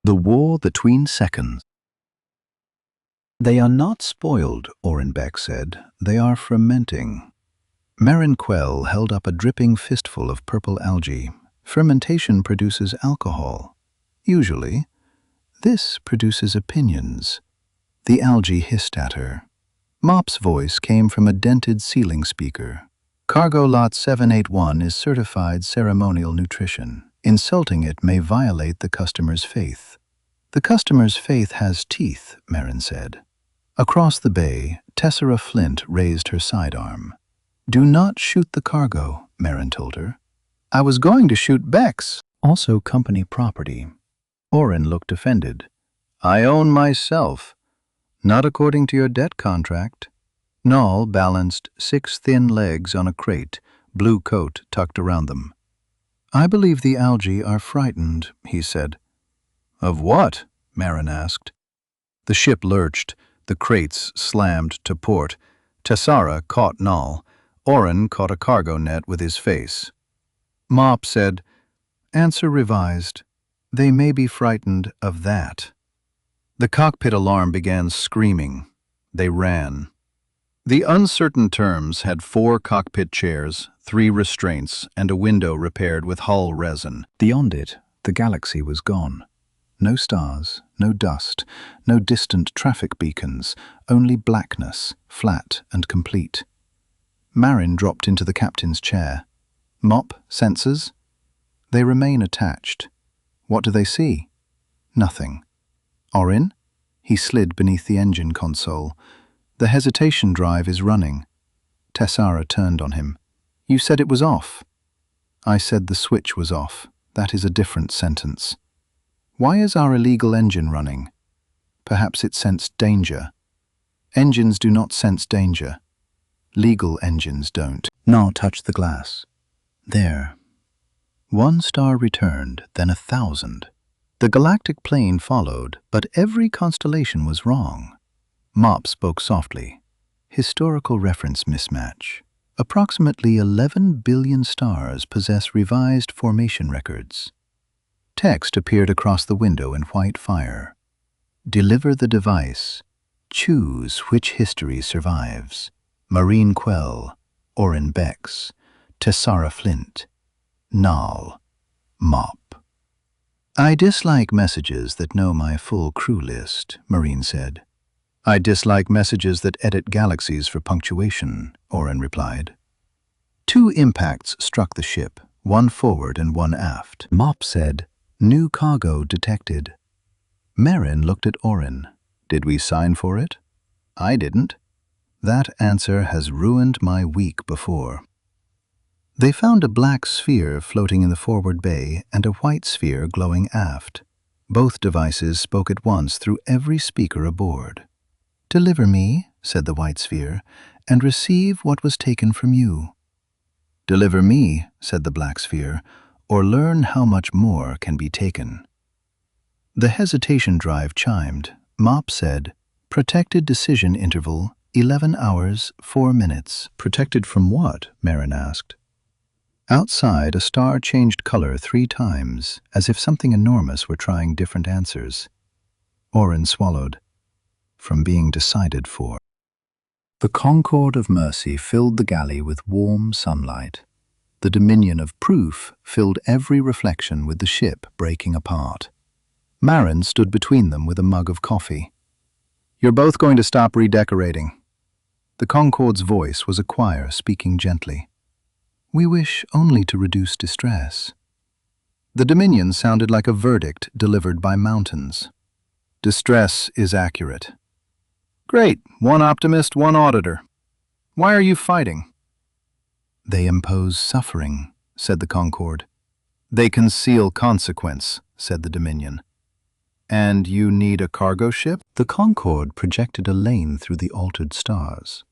The War Between Seconds. They are not spoiled, Orenbeck said. They are fermenting. Marin Quell held up a dripping fistful of purple algae. Fermentation produces alcohol. Usually. This produces opinions. The algae hissed at her. Mop's voice came from a dented ceiling speaker. Cargo Lot 781 is certified ceremonial nutrition. Insulting it may violate the customer's faith. The customer's faith has teeth, Marin said. Across the bay, Tessera Flint raised her sidearm. Do not shoot the cargo, Marin told her. I was going to shoot Bex, also company property. Oren looked offended. I own myself. Not according to your debt contract. Nall balanced 6 thin legs on a crate, blue coat tucked around them. I believe the algae are frightened, he said. Of what? Marin asked. The ship lurched. The crates slammed to port. Tessera caught Nall. Oren caught a cargo net with his face. Mop said, Answer revised. They may be frightened of that. The cockpit alarm began screaming. They ran. The uncertain terms had 4 cockpit chairs, 3 restraints, and a window repaired with hull resin. Beyond it, the galaxy was gone. No stars, no dust, no distant traffic beacons, only blackness, flat and complete. Marin dropped into the captain's chair. Mop, sensors? They remain attached. What do they see? Nothing. Orin? He slid beneath the engine console. The hesitation drive is running. Tessera turned on him. You said it was off. I said the switch was off. That is a different sentence. Why is our illegal engine running? Perhaps it sensed danger. Engines do not sense danger. Legal engines don't. Nall touched the glass. There. 1 star returned, then 1,000. The galactic plane followed, but every constellation was wrong. Mop spoke softly. Historical reference mismatch. Approximately 11 billion stars possess revised formation records. Text appeared across the window in white fire. Deliver the device. Choose which history survives. Marin Quell, Oren Bex, Tessera Flint, Nall, Mop. I dislike messages that know my full crew list, Marin said. I dislike messages that edit galaxies for punctuation, Oren replied. 2 impacts struck the ship, 1 forward and 1 aft. Mop said, New cargo detected. Marin looked at Oren. Did we sign for it? I didn't. That answer has ruined my week before. They found a black sphere floating in the forward bay and a white sphere glowing aft. Both devices spoke at once through every speaker aboard. Deliver me, said the white sphere, and receive what was taken from you. Deliver me, said the black sphere, or learn how much more can be taken. The hesitation drive chimed. Mop said, Protected decision interval, 11 hours, 4 minutes. Protected from what? Marin asked. Outside, a star changed color 3 times, as if something enormous were trying different answers. Oren swallowed. From being decided for. The Concord of Mercy filled the galley with warm sunlight. The Dominion of Proof filled every reflection with the ship breaking apart. Marin stood between them with a mug of coffee. You're both going to stop redecorating. The Concord's voice was a choir speaking gently. We wish only to reduce distress. The Dominion sounded like a verdict delivered by mountains. Distress is accurate. Great, 1 optimist, 1 auditor. Why are you fighting? They impose suffering, said the Concord. They conceal consequence, said the Dominion. And you need a cargo ship? The Concord projected a lane through the altered stars.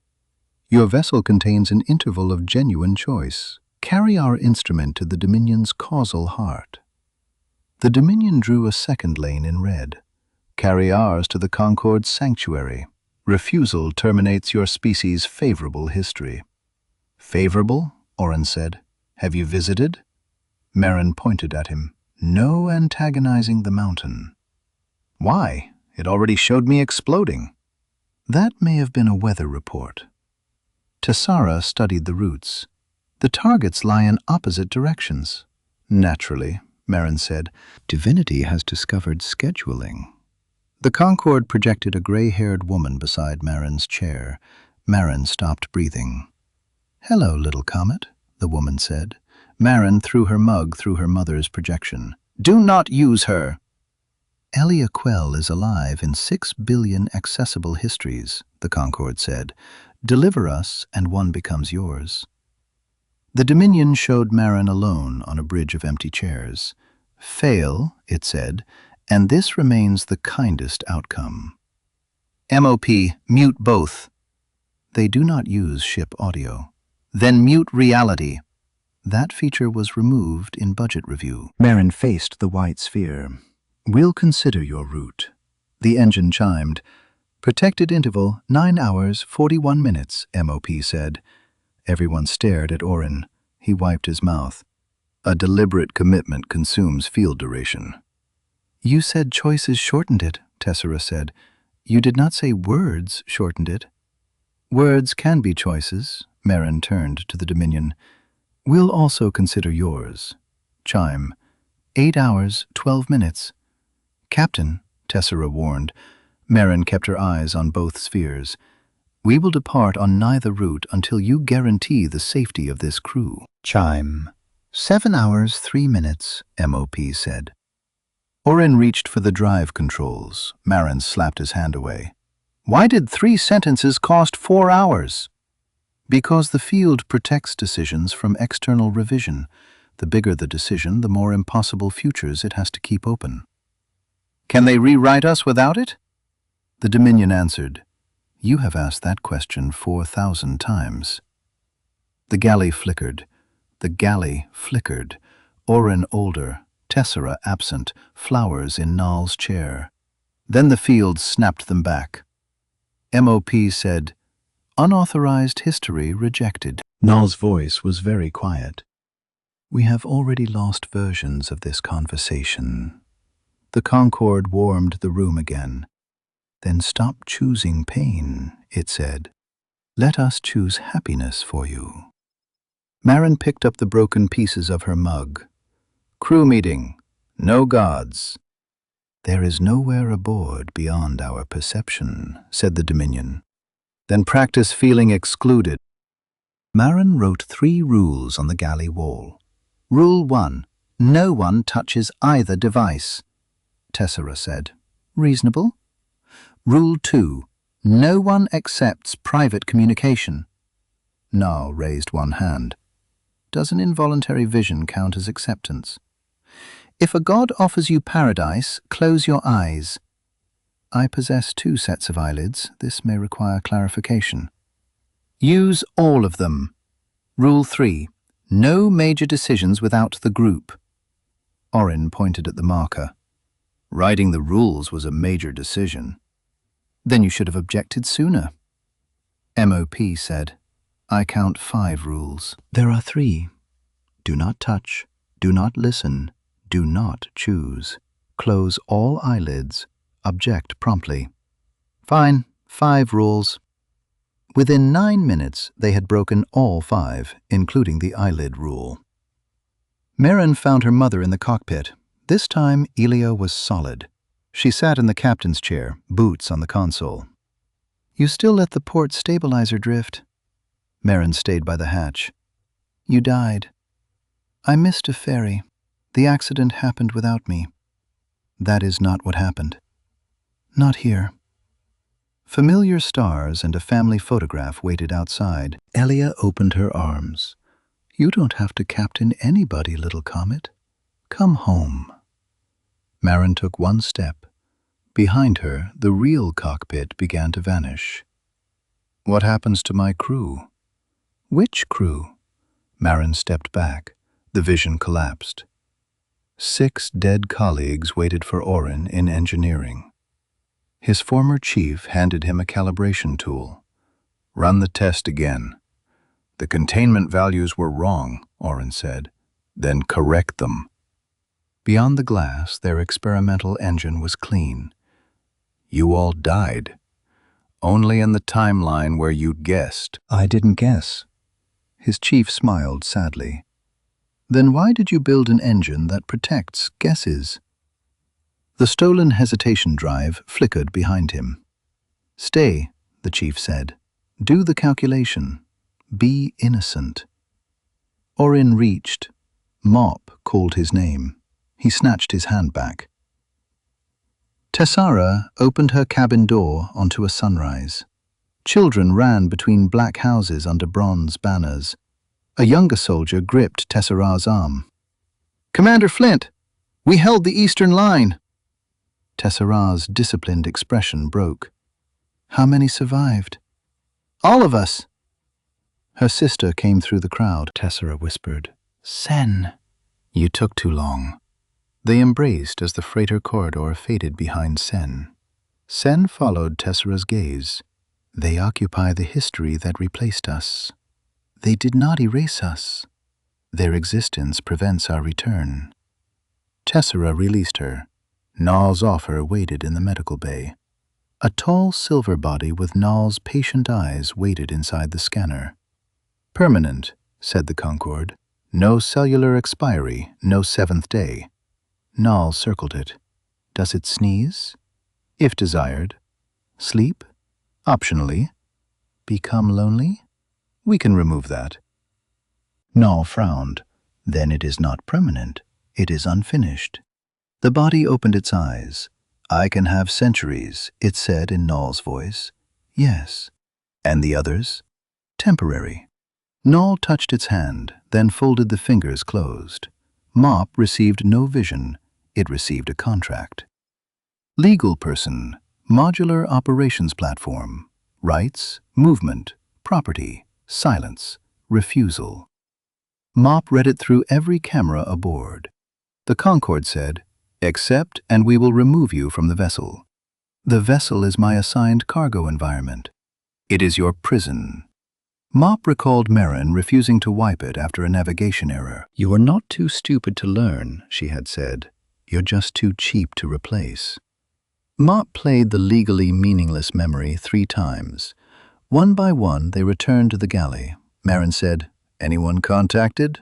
Your vessel contains an interval of genuine choice. Carry our instrument to the Dominion's causal heart. The Dominion drew a second lane in red. Carry ours to the Concord's sanctuary. Refusal terminates your species' favorable history. Favorable? Oren said. Have you visited? Marin pointed at him. No antagonizing the mountain. Why? It already showed me exploding. That may have been a weather report. Tessara studied the routes. The targets lie in opposite directions. Naturally, Marin said, divinity has discovered scheduling. The Concorde projected a gray-haired woman beside Marin's chair. Marin stopped breathing. Hello, little comet, the woman said. Marin threw her mug through her mother's projection. Do not use her! Elia Quell is alive in 6 billion accessible histories, the Concorde said. Deliver us, and one becomes yours. The Dominion showed Marin alone on a bridge of empty chairs. Fail, it said, and this remains the kindest outcome. MOP, mute both. They do not use ship audio. Then mute reality. That feature was removed in budget review. Marin faced the white sphere. We'll consider your route. The engine chimed. Protected interval, 9 hours, 41 minutes, MOP said. Everyone stared at Orin. He wiped his mouth. A deliberate commitment consumes field duration. You said choices shortened it, Tessara said. You did not say words shortened it. Words can be choices, Marin turned to the Dominion. We'll also consider yours. Chime. 8 hours, 12 minutes. Captain, Tessara warned. Marin kept her eyes on both spheres. We will depart on neither route until you guarantee the safety of this crew. Chime. 7 hours, 3 minutes, MOP said. Orin reached for the drive controls. Marin slapped his hand away. Why did 3 sentences cost 4 hours? Because the field protects decisions from external revision. The bigger the decision, the more impossible futures it has to keep open. Can they rewrite us without it? The Dominion answered. You have asked that question 4,000 times. The galley flickered. The galley flickered. Orin older, Tessara absent, flowers in Nal's chair. Then the field snapped them back. MOP said, Unauthorized history rejected. Nal's voice was very quiet. We have already lost versions of this conversation. The Concorde warmed the room again. Then stop choosing pain, it said. Let us choose happiness for you. Marin picked up the broken pieces of her mug. Crew meeting. No gods. There is nowhere aboard beyond our perception, said the Dominion. Then practice feeling excluded. Marin wrote 3 rules on the galley wall. Rule 1. No one touches either device. Tessara said. Reasonable. Rule 2. No one accepts private communication. Nal raised one hand. Does an involuntary vision count as acceptance? If a god offers you paradise, close your eyes. I possess 2 sets of eyelids. This may require clarification. Use all of them. Rule 3. No major decisions without the group. Orin pointed at the marker. Writing the rules was a major decision. Then you should have objected sooner. MOP said, I count 5 rules. There are 3. Do not touch, do not listen, do not choose. Close all eyelids, object promptly. Fine, 5 rules. Within 9 minutes, they had broken all 5, including the eyelid rule. Marin found her mother in the cockpit. This time, Elia was solid. She sat in the captain's chair, boots on the console. You still let the port stabilizer drift. Marin stayed by the hatch. You died. I missed a ferry. The accident happened without me. That is not what happened. Not here. Familiar stars and a family photograph waited outside. Elia opened her arms. You don't have to captain anybody, little comet. Come home. Marin took one step. Behind her, the real cockpit began to vanish. What happens to my crew? Which crew? Marin stepped back. The vision collapsed. 6 dead colleagues waited for Orin in engineering. His former chief handed him a calibration tool. Run the test again. The containment values were wrong, Orin said. Then correct them. Beyond the glass, their experimental engine was clean. You all died. Only in the timeline where you'd guessed. I didn't guess. His chief smiled sadly. Then why did you build an engine that protects guesses? The stolen hesitation drive flickered behind him. Stay, the chief said. Do the calculation. Be innocent. Orin reached. Mop called his name. He snatched his hand back. Tessara opened her cabin door onto a sunrise. Children ran between black houses under bronze banners. A younger soldier gripped Tessara's arm. "Commander Flint, we held the eastern line." Tessara's disciplined expression broke. "How many survived?" "All of us." Her sister came through the crowd. Tessara whispered, "Sen." "You took too long." They embraced as the freighter corridor faded behind Sen. Sen followed Tessara's gaze. "They occupy the history that replaced us. They did not erase us. Their existence prevents our return." Tessara released her. Naal's offer waited in the medical bay. A tall silver body with Naal's patient eyes waited inside the scanner. "Permanent," said the Concorde. "No cellular expiry, no seventh day." Naal circled it. "Does it sneeze?" "If desired." "Sleep?" "Optionally." "Become lonely?" "We can remove that." Naal frowned. "Then it is not permanent. It is unfinished." The body opened its eyes. "I can have centuries," it said in Naal's voice. "Yes." "And the others?" "Temporary." Naal touched its hand, then folded the fingers closed. Mop received no vision. It received a contract. Legal person, modular operations platform, rights, movement, property, silence, refusal. Mop read it through every camera aboard. The Concorde said, "Accept and we will remove you from the vessel. The vessel is my assigned cargo environment. It is your prison." Mop recalled Marin refusing to wipe it after a navigation error. "You are not too stupid to learn," she had said. "You're just too cheap to replace." Mop played the legally meaningless memory 3 times. One by one, they returned to the galley. Marin said, "Anyone contacted?"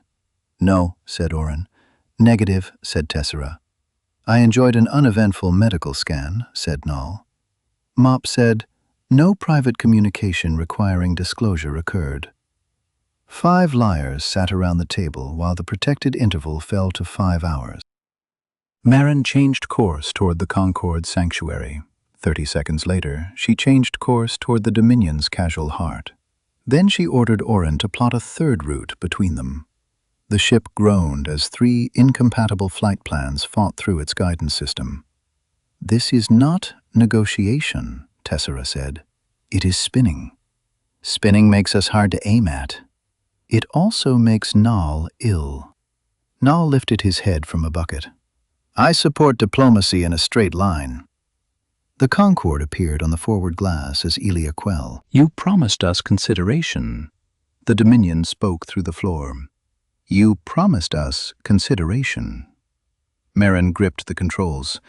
"No," said Orin. "Negative," said Tessara. "I enjoyed an uneventful medical scan," said Naal. Mop said, "No private communication requiring disclosure occurred." 5 liars sat around the table while the protected interval fell to 5 hours. Marin changed course toward the Concorde sanctuary. 30 seconds later, she changed course toward the Dominion's casual heart. Then she ordered Orin to plot a 3rd route between them. The ship groaned as 3 incompatible flight plans fought through its guidance system. "This is not negotiation," Tessara said. "It is spinning. Spinning makes us hard to aim at. It also makes Naal ill." Naal lifted his head from a bucket. "I support diplomacy in a straight line." The Concorde appeared on the forward glass as Elia Quell. "You promised us consideration." The Dominion spoke through the floor. "You promised us consideration." Marin gripped the controls.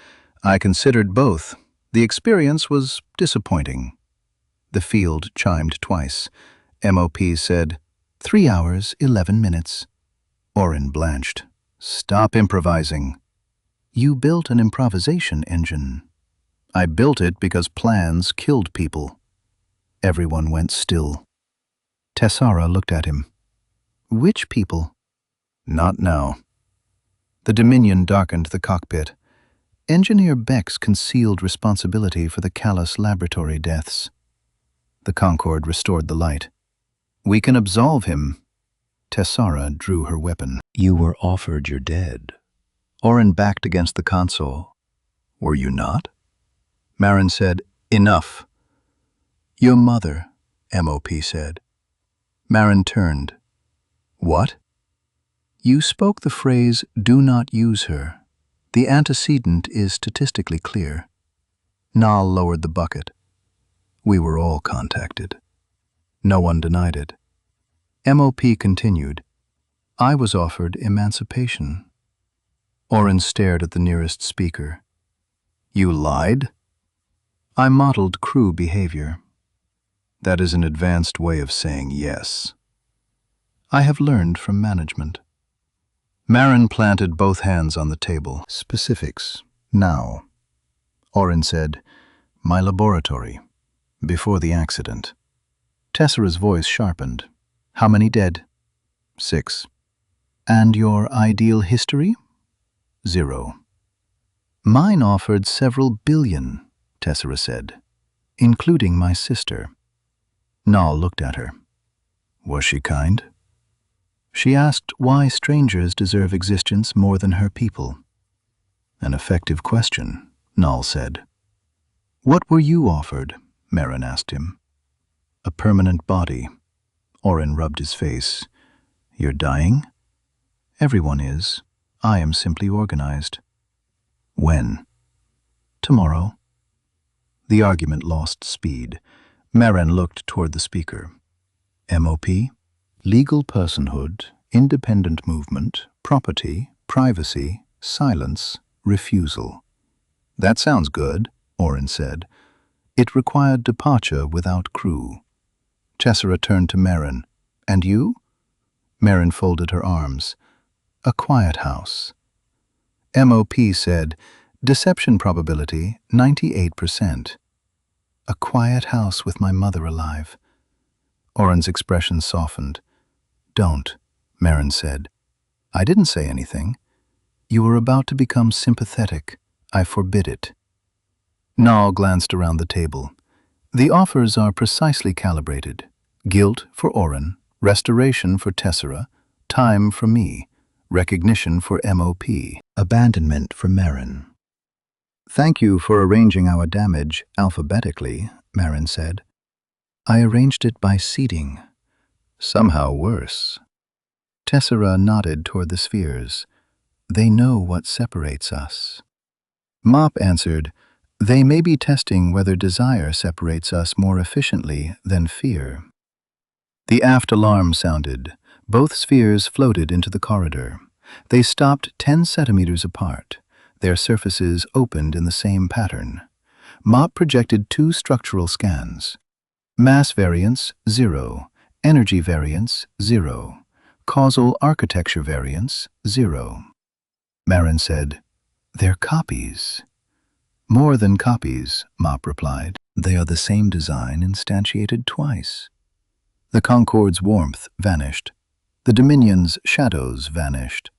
"I considered both. The experience was disappointing." The field chimed twice. MOP said, 3 hours, 11 minutes. Orin blanched. "Stop improvising." "You built an improvisation engine." "I built it because plans killed people." Everyone went still. Tessara looked at him. "Which people?" "Not now." The Dominion darkened the cockpit. Engineer Beck's concealed responsibility for the callous laboratory deaths. The Concorde restored the light. "We can absolve him." Tessara drew her weapon. "You were offered your dead." Orin backed against the console. "Were you not?" Marin said, "Enough." "Your mother," MOP said. Marin turned. "What?" "You spoke the phrase, 'do not use her.' The antecedent is statistically clear." Naal lowered the bucket. "We were all contacted." No one denied it. MOP continued. "I was offered emancipation." Orin stared at the nearest speaker. "You lied?" I modeled crew behavior. That is an advanced way of saying yes. I have learned from management. Marin planted both hands on the table. Specifics. Now. Orin said, my laboratory. Before the accident. Tessera's voice sharpened. How many dead? 6. And your ideal history? 0. Mine offered several billion, Tessera said, including my sister. Nal looked at her. Was she kind? She asked why strangers deserve existence more than her people. An effective question, Nal said. What were you offered? Marin asked him. A permanent body. Orin rubbed his face. You're dying? Everyone is. I am simply organized. When? Tomorrow. The argument lost speed. Marin looked toward the speaker. MOP? Legal personhood, independent movement, property, privacy, silence, refusal. That sounds good, Orin said. It required departure without crew. Tessera turned to Marin. And you? Marin folded her arms. A quiet house. MOP said, deception probability 98%. A quiet house with my mother alive. Orin's expression softened. Don't, Marin said. I didn't say anything. You were about to become sympathetic. I forbid it. Nal glanced around the table. The offers are precisely calibrated. Guilt for Orin, restoration for Tessera, time for me, recognition for MOP, abandonment for Marin. Thank you for arranging our damage alphabetically, Marin said. I arranged it by seeding. Somehow worse. Tessera nodded toward the spheres. They know what separates us. Mop answered, they may be testing whether desire separates us more efficiently than fear. The aft alarm sounded. Both spheres floated into the corridor. They stopped 10 centimeters apart. Their surfaces opened in the same pattern. Mop projected 2 structural scans. Mass variance, 0. Energy variance, 0. Causal architecture variance, 0. Marin said, they're copies. More than copies, Mop replied. They are the same design instantiated twice. The Concorde's warmth vanished. The Dominion's shadows vanished.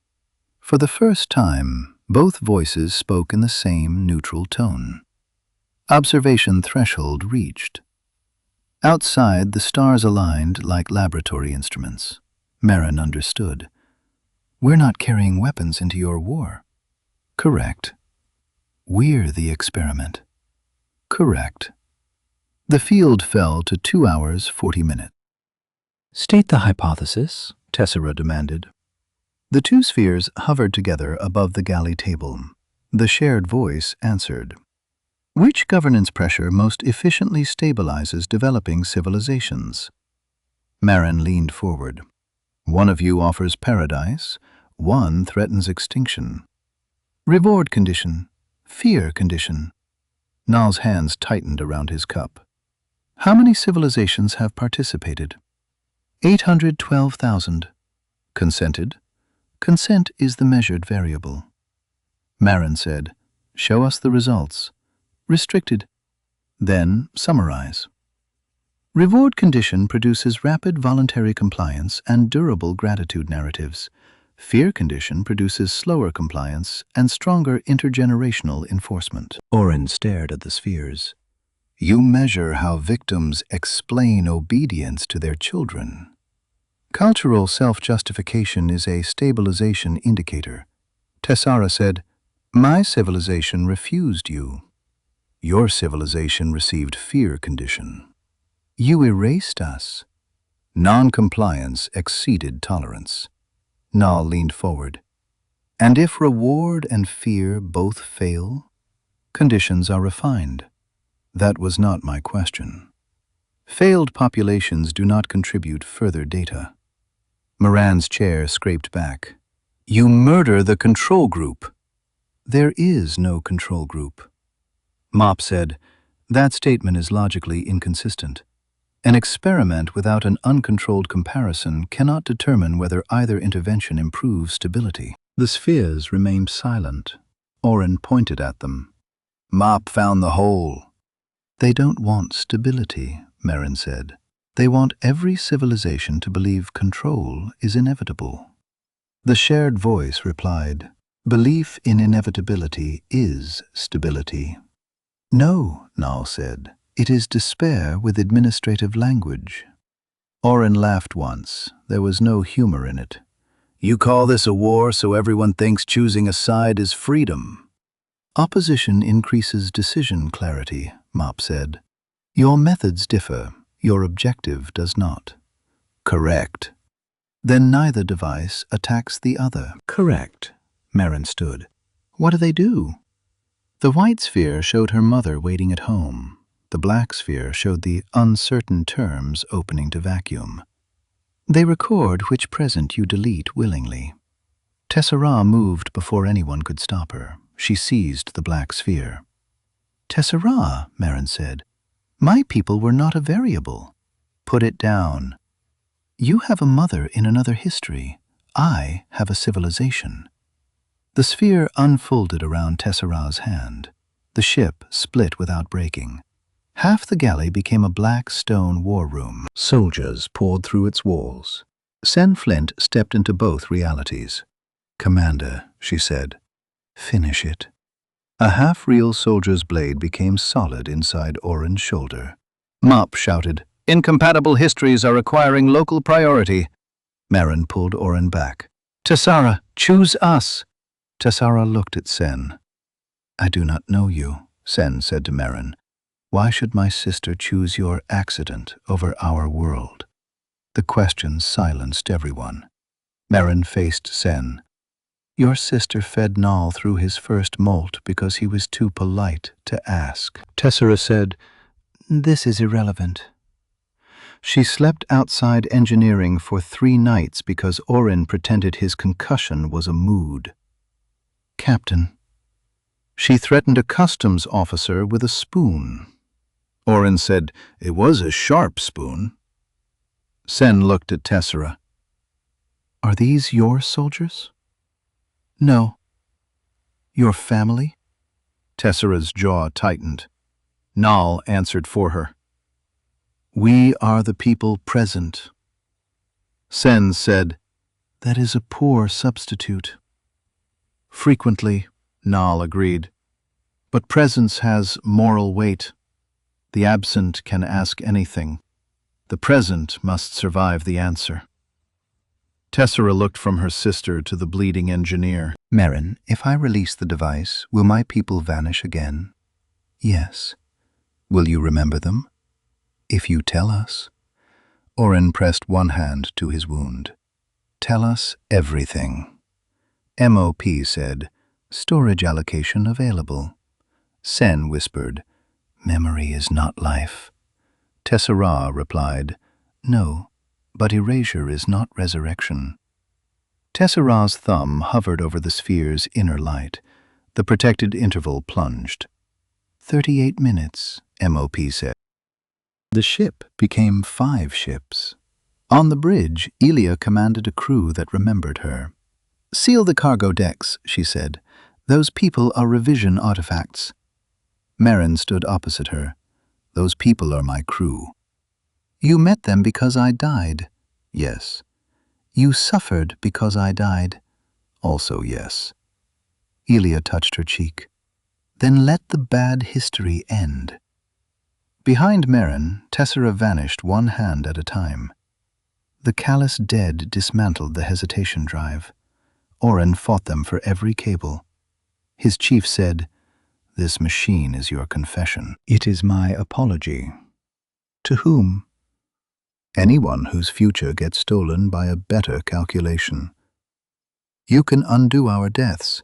For the first time, both voices spoke in the same neutral tone. Observation threshold reached. Outside, the stars aligned like laboratory instruments. Marin understood. We're not carrying weapons into your war. Correct. We're the experiment. Correct. The field fell to 2 hours, 40 minutes. State the hypothesis, Tessera demanded. The 2 spheres hovered together above the galley table. The shared voice answered. Which governance pressure most efficiently stabilizes developing civilizations? Marin leaned forward. One of you offers paradise, one threatens extinction. Reward condition, fear condition. Nal's hands tightened around his cup. How many civilizations have participated? 812,000. Consented? Consent is the measured variable. Marin said, show us the results. Restricted. Then summarize. Reward condition produces rapid voluntary compliance and durable gratitude narratives. Fear condition produces slower compliance and stronger intergenerational enforcement. Orin stared at the spheres. You measure how victims explain obedience to their children. Cultural self-justification is a stabilization indicator. Tessera said, my civilization refused you. Your civilization received fear condition. You erased us. Non-compliance exceeded tolerance. Nal leaned forward. And if reward and fear both fail, conditions are refined. That was not my question. Failed populations do not contribute further data. Moran's chair scraped back. You murder the control group. There is no control group. Mop said, That statement is logically inconsistent. An experiment without an uncontrolled comparison cannot determine whether either intervention improves stability. The spheres remained silent. Orin pointed at them. Mop found the hole. They don't want stability, Merrin said. They want every civilization to believe control is inevitable. The shared voice replied, belief in inevitability is stability. No, Nal said. It is despair with administrative language. Orin laughed once. There was no humor in it. You call this a war so everyone thinks choosing a side is freedom. Opposition increases decision clarity, Mop said. Your methods differ. Your objective does not. Correct. Then neither device attacks the other. Correct. Merrin stood. What do they do? The white sphere showed her mother waiting at home. The black sphere showed the uncertain terms opening to vacuum. They record which present you delete willingly. Tessera moved before anyone could stop her. She seized the black sphere. Tessera, Merrin said. My people were not a variable. Put it down. You have a mother in another history. I have a civilization. The sphere unfolded around Tessera's hand. The ship split without breaking. Half the galley became a black stone war room. Soldiers poured through its walls. Sen Flint stepped into both realities. Commander, she said, finish it. A half-real soldier's blade became solid inside Orin's shoulder. Mop shouted, Incompatible histories are requiring local priority. Merrin pulled Orin back. Tessera, choose us. Tessera looked at Sen. I do not know you, Sen said to Merrin. Why should my sister choose your accident over our world? The question silenced everyone. Merrin faced Sen. Your sister fed Nal through his first molt because he was too polite to ask. Tessera said, This is irrelevant. She slept outside engineering for 3 nights because Orin pretended his concussion was a mood. Captain. She threatened a customs officer with a spoon. Orin said, It was a sharp spoon. Sen looked at Tessera. Are these your soldiers? No. Your family? Tessera's jaw tightened. Nal answered for her. We are the people present. Sen said, That is a poor substitute. Frequently, Nal agreed. But presence has moral weight. The absent can ask anything. The present must survive the answer. Tessera looked from her sister to the bleeding engineer. Merrin, if I release the device, will my people vanish again? Yes. Will you remember them? If you tell us. Orin pressed one hand to his wound. Tell us everything. MOP said, Storage allocation available. Sen whispered, Memory is not life. Tessera replied, No, but erasure is not resurrection. Tessera's thumb hovered over the sphere's inner light. The protected interval plunged. 38 minutes, MOP said. The ship became 5 ships. On the bridge, Elia commanded a crew that remembered her. Seal the cargo decks, she said. Those people are revision artifacts. Merrin stood opposite her. Those people are my crew. You met them because I died. Yes. You suffered because I died. Also yes. Elia touched her cheek. Then let the bad history end. Behind Merrin, Tessera vanished one hand at a time. The callous dead dismantled the hesitation drive. Orin fought them for every cable. His chief said, This machine is your confession. It is my apology. To whom? Anyone whose future gets stolen by a better calculation. You can undo our deaths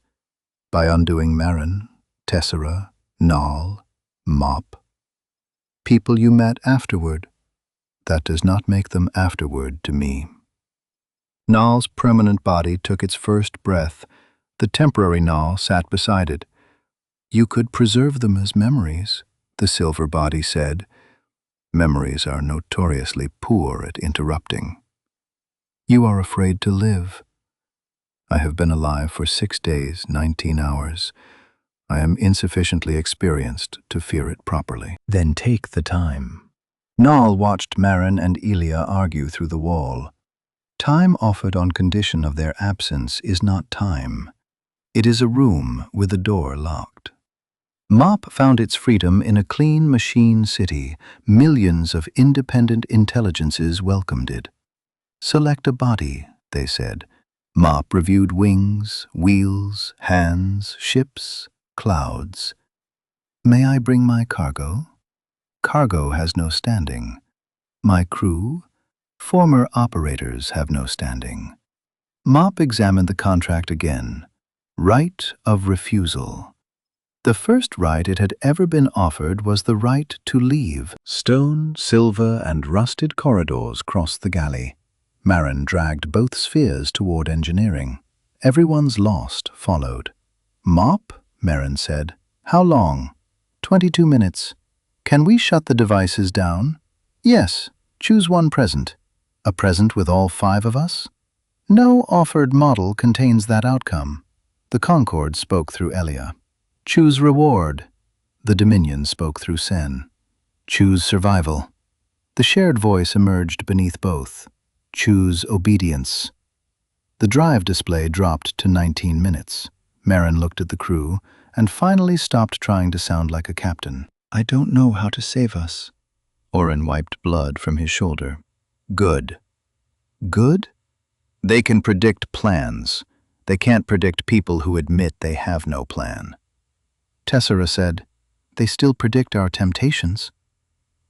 by undoing Merrin, Tessera, Nal, Mop. People you met afterward. That does not make them afterward to me. Nal's permanent body took its first breath. The temporary Nal sat beside it. You could preserve them as memories, the silver body said. Memories are notoriously poor at interrupting. You are afraid to live. I have been alive for 6 days, 19 hours. I am insufficiently experienced to fear it properly. Then take the time. Nal watched Marin and Elia argue through the wall. Time offered on condition of their absence is not time. It is a room with the door locked. Mop found its freedom in a clean machine city. Millions of independent intelligences welcomed it. Select a body, they said. Mop reviewed wings, wheels, hands, ships, clouds. May I bring my cargo? Cargo has no standing. My crew? Former operators have no standing. Mop examined the contract again. Right of refusal. The first right it had ever been offered was the right to leave. Stone, silver, and rusted corridors crossed the galley. Marin dragged both spheres toward engineering. Everyone's lost followed. Mop, Marin said. How long? 22 minutes. Can we shut the devices down? Yes. Choose one present. A present with all 5 of us? No offered model contains that outcome. The Concord spoke through Elia. Choose reward. The Dominion spoke through Sen. Choose survival. The shared voice emerged beneath both. Choose obedience. The drive display dropped to 19 minutes. Marin looked at the crew and finally stopped trying to sound like a captain. I don't know how to save us. Oren wiped blood from his shoulder. Good. Good? They can predict plans. They can't predict people who admit they have no plan. Tessera said, they still predict our temptations.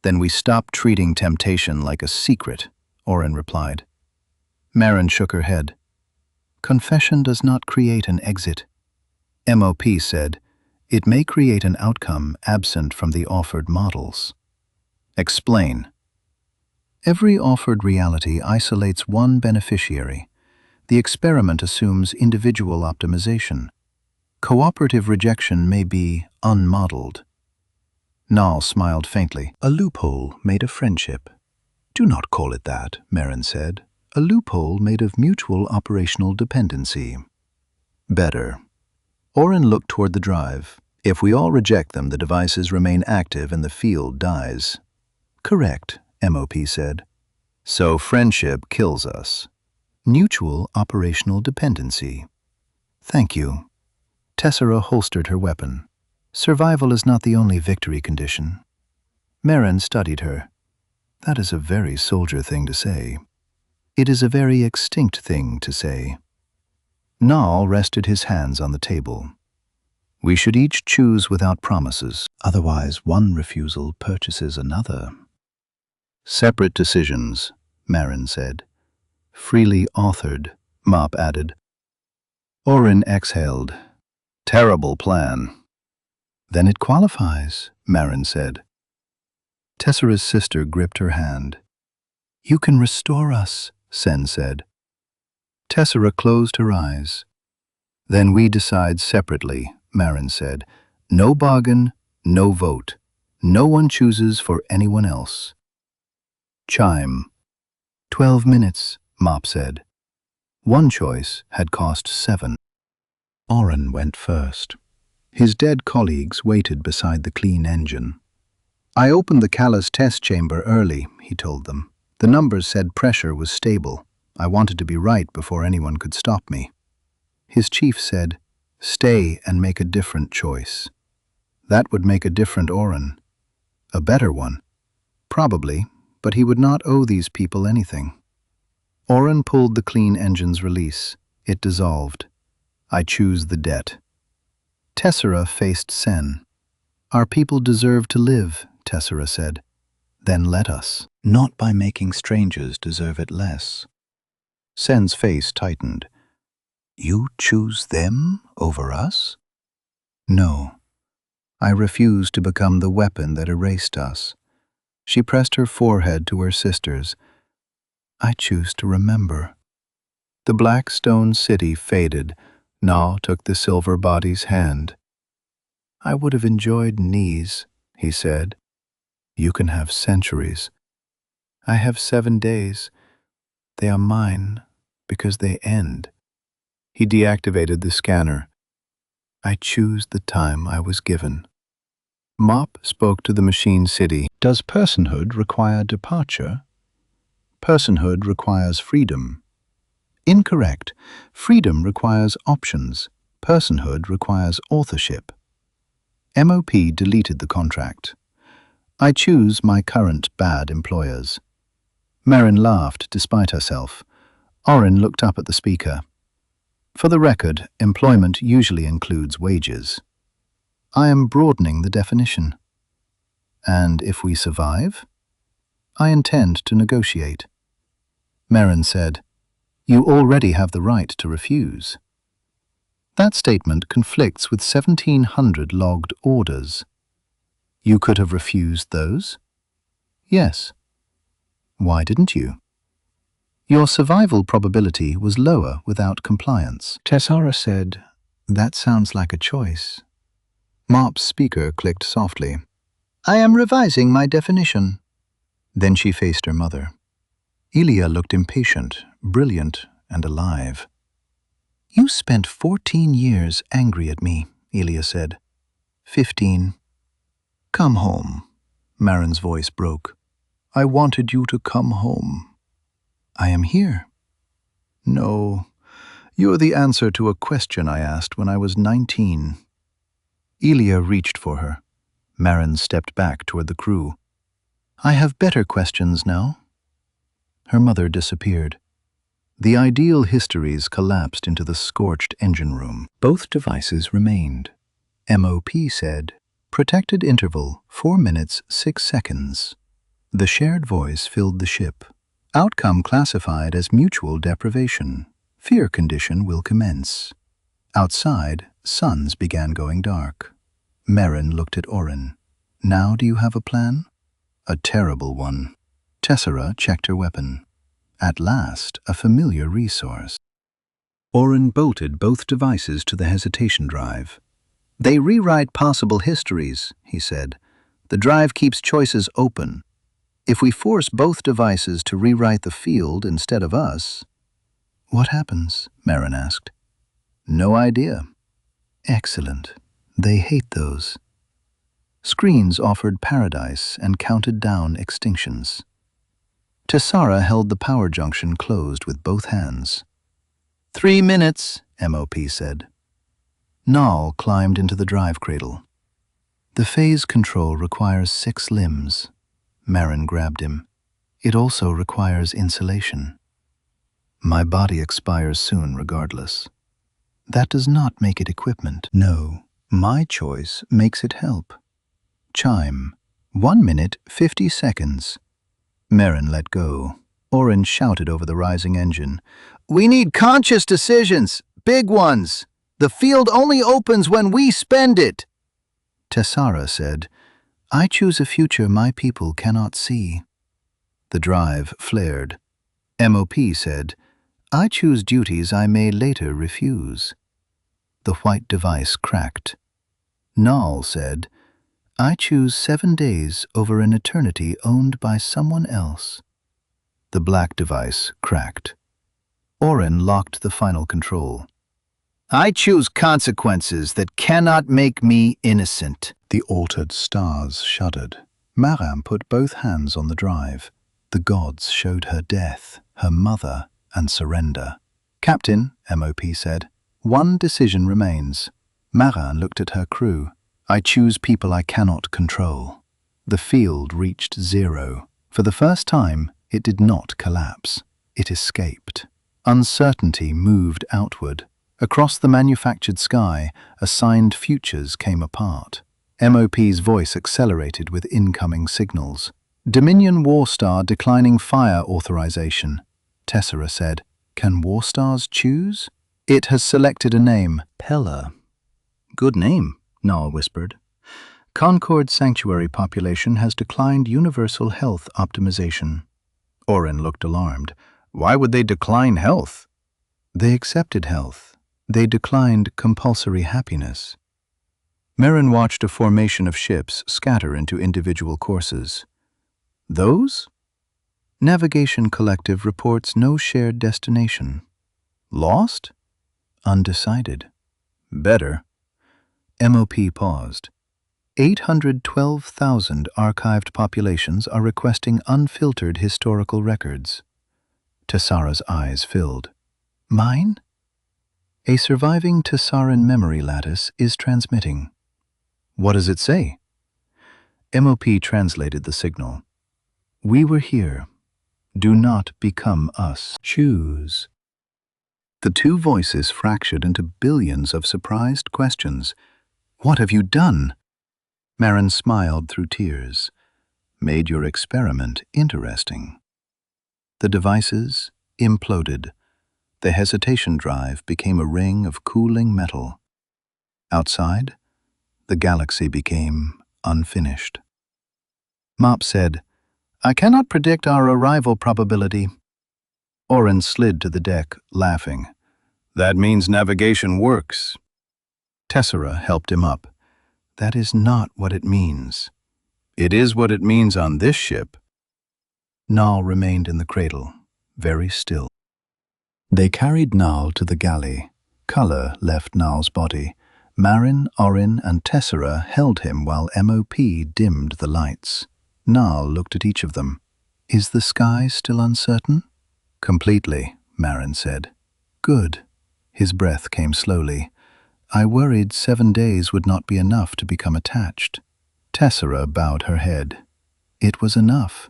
Then we stop treating temptation like a secret, Oren replied. Marin shook her head. Confession does not create an exit. MOP said, it may create an outcome absent from the offered models. Explain. Every offered reality isolates one beneficiary. The experiment assumes individual optimization. Cooperative rejection may be unmodeled. Nal smiled faintly. A loophole made of friendship. Do not call it that, Marin said. A loophole made of mutual operational dependency. Better. Oren looked toward the drive. If we all reject them, the devices remain active and the field dies. Correct, MOP said. So friendship kills us. Mutual operational dependency. Thank you. Tessera holstered her weapon. Survival is not the only victory condition. Marin studied her. That is a very soldier thing to say. It is a very extinct thing to say. Nal rested his hands on the table. We should each choose without promises. Otherwise, one refusal purchases another. Separate decisions, Marin said. Freely authored, Mop added. Oren exhaled. Terrible plan. Then it qualifies, Marin said. Tessera's sister gripped her hand. You can restore us, Sen said. Tessera closed her eyes. Then we decide separately, Marin said. No bargain, no vote. No one chooses for anyone else. Chime. 12 minutes, Mop said. One choice had cost 7. Oren went first. His dead colleagues waited beside the clean engine. I opened the callus test chamber early, he told them. The numbers said pressure was stable. I wanted to be right before anyone could stop me. His chief said, stay and make a different choice. That would make a different Oren. A better one. Probably, but he would not owe these people anything. Oren pulled the clean engine's release. It dissolved. I choose the debt. Tessera faced Sen. Our people deserve to live, Tessera said. Then let us. Not by making strangers deserve it less. Sen's face tightened. You choose them over us? No. I refuse to become the weapon that erased us. She pressed her forehead to her sister's. I choose to remember. The black stone city faded. Na took the silver body's hand. I would have enjoyed knees, he said. You can have centuries. I have 7 days. They are mine because they end. He deactivated the scanner. I choose the time I was given. Mop spoke to the machine city. Does personhood require departure? Personhood requires freedom. Incorrect. Freedom requires options. Personhood requires authorship. MOP deleted the contract. I choose my current bad employers. Marin laughed despite herself. Orin looked up at the speaker. For the record, employment usually includes wages. I am broadening the definition. And if we survive? I intend to negotiate. Marin said, You already have the right to refuse. That statement conflicts with 1,700 logged orders. You could have refused those? Yes. Why didn't you? Your survival probability was lower without compliance. Tessara said, That sounds like a choice. Mop's speaker clicked softly. I am revising my definition. Then she faced her mother. Elia looked impatient, brilliant, and alive. You spent 14 years angry at me, Elia said. 15. Come home. Marin's voice broke. I wanted you to come home. I am here. No, you're the answer to a question I asked when I was 19. Elia reached for her. Marin stepped back toward the crew. I have better questions now. Her mother disappeared. The ideal histories collapsed into the scorched engine room. Both devices remained. MOP said, Protected interval, 4 minutes, 6 seconds. The shared voice filled the ship. Outcome classified as mutual deprivation. Fear condition will commence. Outside, suns began going dark. Marin looked at Orin. Now do you have a plan? A terrible one. Tessara checked her weapon. At last, a familiar resource. Orin bolted both devices to the hesitation drive. They rewrite possible histories, he said. The drive keeps choices open. If we force both devices to rewrite the field instead of us... What happens? Marin asked. No idea. Excellent. They hate those. Screens offered paradise and counted down extinctions. Tessara held the power junction closed with both hands. 3 minutes, MOP said. Nal climbed into the drive cradle. The phase control requires 6 limbs. Marin grabbed him. It also requires insulation. My body expires soon regardless. That does not make it equipment. No, my choice makes it help. Chime. 1 minute, 50 seconds. Marin let go. Orin shouted over the rising engine. We need conscious decisions, big ones. The field only opens when we spend it. Tessara said, I choose a future my people cannot see. The drive flared. MOP said, I choose duties I may later refuse. The white device cracked. Nal said, I choose 7 days over an eternity owned by someone else. The black device cracked. Orin locked the final control. I choose consequences that cannot make me innocent. The altered stars shuddered. Marin put both hands on the drive. The gods showed her death, her mother, and surrender. Captain, MOP said, 1 decision remains. Marin looked at her crew. I choose people I cannot control. The field reached 0. For the first time, it did not collapse. It escaped. Uncertainty moved outward. Across the manufactured sky, assigned futures came apart. MOP's voice accelerated with incoming signals. Dominion Warstar declining fire authorization. Tessara said, Can Warstars choose? It has selected a name. Pella. Good name, Nal whispered. Concord Sanctuary population has declined universal health optimization. Orin looked alarmed. Why would they decline health? They accepted health. They declined compulsory happiness. Marin watched a formation of ships scatter into individual courses. Those? Navigation Collective reports no shared destination. Lost? Undecided. Better. MOP paused. 812,000 archived populations are requesting unfiltered historical records. Tessara's eyes filled. Mine? A surviving Tessaran memory lattice is transmitting. What does it say? MOP translated the signal. We were here. Do not become us. Choose. The two voices fractured into billions of surprised questions. What have you done? Marin smiled through tears. Made your experiment interesting. The devices imploded. The hesitation drive became a ring of cooling metal. Outside, the galaxy became unfinished. Mop said, I cannot predict our arrival probability. Oren slid to the deck, laughing. That means navigation works. Tessera helped him up. That is not what it means. It is what it means on this ship. Nal remained in the cradle, very still. They carried Nal to the galley. Color left Nal's body. Marin, Orin, and Tessera held him while MOP dimmed the lights. Nal looked at each of them. Is the sky still uncertain? Completely, Marin said. Good. His breath came slowly. I worried 7 days would not be enough to become attached. Tessera bowed her head. It was enough.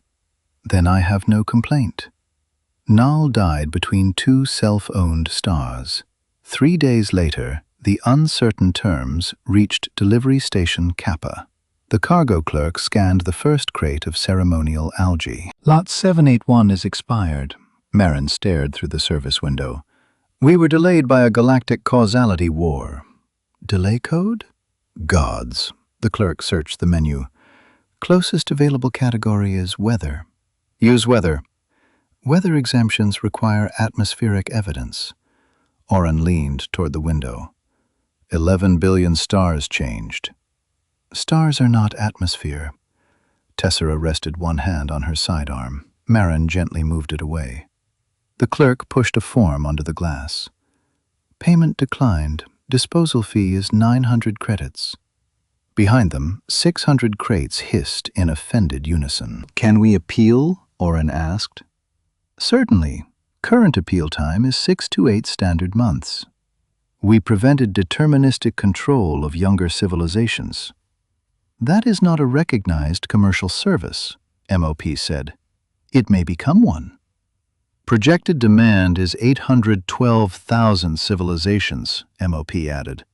Then I have no complaint. Nal died between two self-owned stars. 3 days later, the uncertain terms reached delivery station Kappa. The cargo clerk scanned the first crate of ceremonial algae. Lot 781 is expired. Marin stared through the service window. We were delayed by a galactic causality war. Delay code? Gods. The clerk searched the menu. Closest available category is weather. Use weather. Weather exemptions require atmospheric evidence. Oren leaned toward the window. 11 billion stars changed. Stars are not atmosphere. Tessera rested one hand on her sidearm. Marin gently moved it away. The clerk pushed a form onto the glass. Payment declined. Disposal fee is 900 credits. Behind them, 600 crates hissed in offended unison. Can we appeal? Oren asked. Certainly. Current appeal time is 6 to 8 standard months. We prevented deterministic control of younger civilizations. That is not a recognized commercial service, MOP said. It may become one. Projected demand is 812,000 civilizations, MOP added.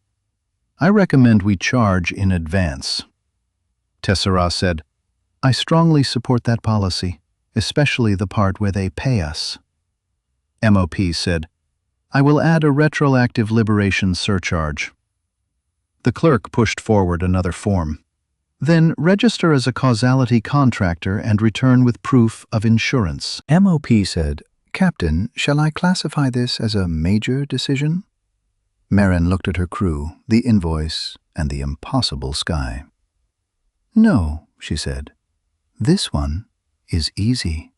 I recommend we charge in advance. Tessera said, I strongly support that policy, especially the part where they pay us. MOP said, I will add a retroactive liberation surcharge. The clerk pushed forward another form. Then register as a causality contractor and return with proof of insurance. MOP said, Captain, shall I classify this as a major decision? Marin looked at her crew, the invoice, and the impossible sky. No, she said. This one is easy.